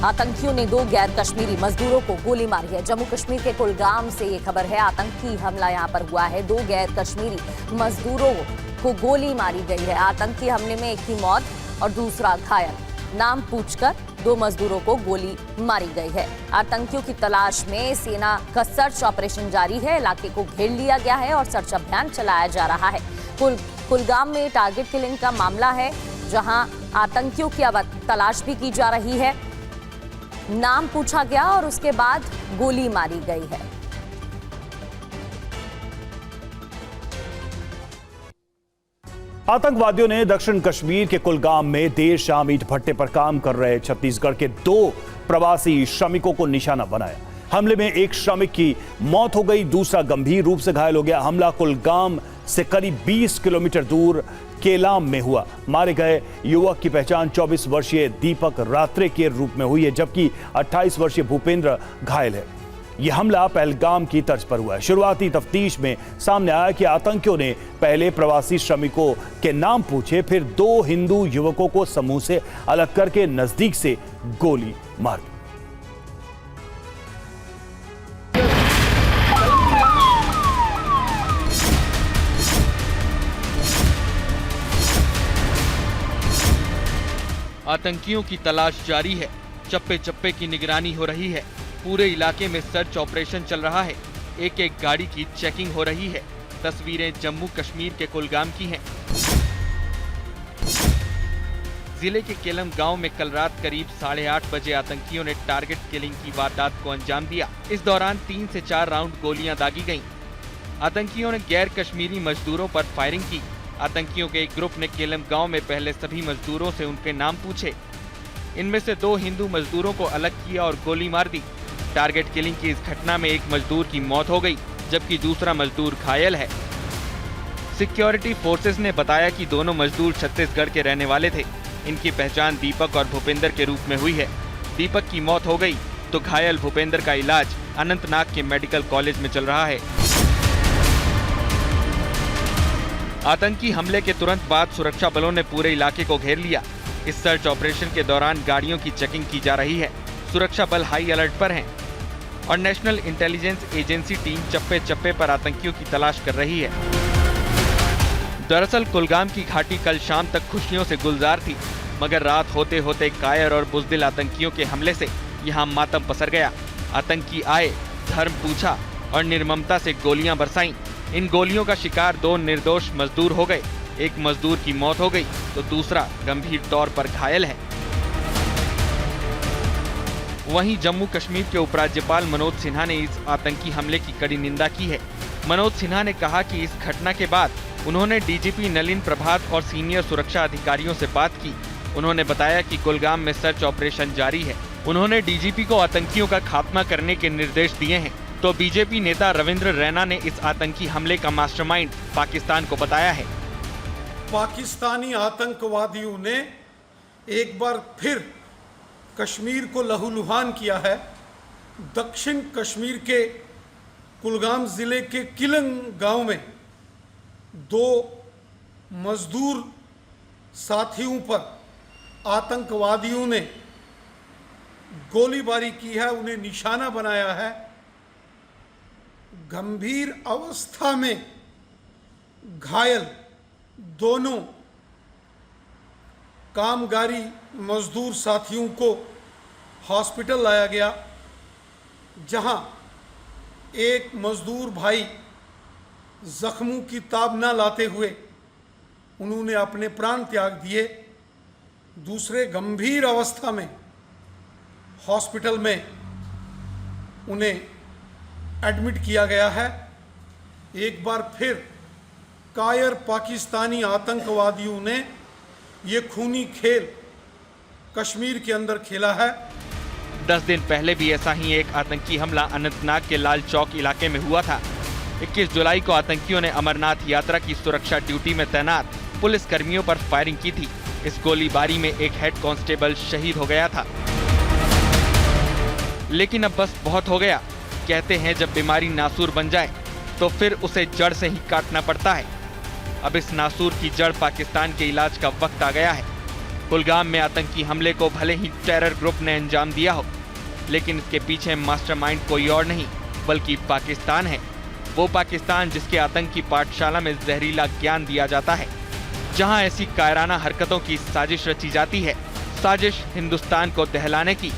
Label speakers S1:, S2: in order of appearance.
S1: आतंकियों ने 2 गैर कश्मीरी मजदूरों को गोली मारी है। जम्मू कश्मीर के कुलगाम से ये खबर है। आतंकी हमला यहां पर हुआ है। 2 गैर कश्मीरी मजदूरों को गोली मारी गई है। आतंकी हमले में एक की मौत और दूसरा घायल। नाम पूछकर 2 मजदूरों को गोली मारी गई है। आतंकियों की तलाश में सेना का सर्च ऑपरेशन जारी है। इलाके को घेर लिया गया है और सर्च अभियान चलाया जा रहा है। कुलगाम में टारगेट किलिंग का मामला है, जहां आतंकियों की तलाश भी की जा रही है। नाम पूछा गया और उसके बाद गोली मारी गई है।
S2: आतंकवादियों ने दक्षिण कश्मीर के कुलगाम में देर शाम ईंट भट्टे पर काम कर रहे छत्तीसगढ़ के 2 प्रवासी श्रमिकों को निशाना बनाया। हमले में एक श्रमिक की मौत हो गई, दूसरा गंभीर रूप से घायल हो गया। हमला कुलगाम से करीब 20 किलोमीटर दूर केलाम में हुआ। मारे गए युवक की पहचान 24 वर्षीय दीपक रात्रे के रूप में हुई है, जबकि 28 वर्षीय भूपेंद्र घायल है। यह हमला पहलगाम की तर्ज पर हुआ है। शुरुआती तफ्तीश में सामने आया कि आतंकियों ने पहले प्रवासी श्रमिकों के नाम पूछे, फिर 2 हिंदू युवकों को समूह से अलग करके नजदीक से गोली मार दी।
S3: आतंकियों की तलाश जारी है। चप्पे चप्पे की निगरानी हो रही है। पूरे इलाके में सर्च ऑपरेशन चल रहा है। एक एक गाड़ी की चेकिंग हो रही है। तस्वीरें जम्मू कश्मीर के कुलगाम की हैं। जिले के केलम गांव में कल रात करीब 8:30 बजे आतंकियों ने टारगेट किलिंग की वारदात को अंजाम दिया। इस दौरान 3 से 4 राउंड गोलियां दागी गईं। आतंकियों ने गैर कश्मीरी मजदूरों पर फायरिंग की। आतंकियों के एक ग्रुप ने केलम गांव में पहले सभी मजदूरों से उनके नाम पूछे। इनमें से 2 हिंदू मजदूरों को अलग किया और गोली मार दी। टारगेट किलिंग की इस घटना में एक मजदूर की मौत हो गई, जबकि दूसरा मजदूर घायल है। सिक्योरिटी फोर्सेस ने बताया कि दोनों मजदूर छत्तीसगढ़ के रहने वाले थे। इनकी पहचान दीपक और भूपेंद्र के रूप में हुई है। दीपक की मौत हो गई तो घायल भूपेंद्र का इलाज अनंतनाग के मेडिकल कॉलेज में चल रहा है। आतंकी हमले के तुरंत बाद सुरक्षा बलों ने पूरे इलाके को घेर लिया। इस सर्च ऑपरेशन के दौरान गाड़ियों की चेकिंग की जा रही है। सुरक्षा बल हाई अलर्ट पर हैं और नेशनल इंटेलिजेंस एजेंसी टीम चप्पे चप्पे पर आतंकियों की तलाश कर रही है। दरअसल कुलगाम की घाटी कल शाम तक खुशियों से गुलजार थी, मगर रात होते होते कायर और बुज़दिल आतंकियों के हमले से यहाँ मातम पसर गया। आतंकी आए, धर्म पूछा और निर्ममता से गोलियां बरसाईं। इन गोलियों का शिकार 2 निर्दोष मजदूर हो गए। एक मजदूर की मौत हो गई तो दूसरा गंभीर तौर पर घायल है। वहीं जम्मू कश्मीर के उपराज्यपाल मनोज सिन्हा ने इस आतंकी हमले की कड़ी निंदा की है। मनोज सिन्हा ने कहा कि इस घटना के बाद उन्होंने डीजीपी नलिन प्रभात और सीनियर सुरक्षा अधिकारियों से बात की। उन्होंने बताया कि कुलगाम में सर्च ऑपरेशन जारी है। उन्होंने डीजीपी को आतंकियों का खात्मा करने के निर्देश दिए हैं। तो बीजेपी नेता रविंद्र रैना ने इस आतंकी हमले का मास्टरमाइंड पाकिस्तान को बताया है।
S4: पाकिस्तानी आतंकवादियों ने एक बार फिर कश्मीर को लहूलुहान किया है। दक्षिण कश्मीर के कुलगाम जिले के किलंग गांव में 2 मजदूर साथियों पर आतंकवादियों ने गोलीबारी की है, उन्हें निशाना बनाया है। गंभीर अवस्था में घायल दोनों कामगारी मजदूर साथियों को हॉस्पिटल लाया गया, जहां एक मजदूर भाई जख्मों की ताब न लाते हुए उन्होंने अपने प्राण त्याग दिए। दूसरे गंभीर अवस्था में हॉस्पिटल में उन्हें एडमिट किया गया है। एक बार फिर कायर पाकिस्तानी आतंकवादियों ने ये खूनी खेल कश्मीर के अंदर खेला है।
S3: 10 दिन पहले भी ऐसा ही एक आतंकी हमला अनंतनाग के लाल चौक इलाके में हुआ था। 21 जुलाई को आतंकियों ने अमरनाथ यात्रा की सुरक्षा ड्यूटी में तैनात पुलिस कर्मियों पर फायरिंग की थी। इस गोलीबारी में एक हेड कांस्टेबल शहीद हो गया था। लेकिन अब बस बहुत हो गया। कहते हैं जब बीमारी नासूर बन जाए तो फिर उसे जड़ से ही काटना पड़ता है। अब इस नासूर की जड़ पाकिस्तान के इलाज का वक्त आ गया है। कुलगाम में आतंकी हमले को भले ही टेरर ग्रुप ने अंजाम दिया हो, लेकिन इसके पीछे मास्टरमाइंड कोई और नहीं बल्कि पाकिस्तान है। वो पाकिस्तान जिसके आतंकी पाठशाला में जहरीला ज्ञान दिया जाता है, जहां ऐसी कायराना हरकतों की साजिश रची जाती है। साजिश हिंदुस्तान को दहलाने की,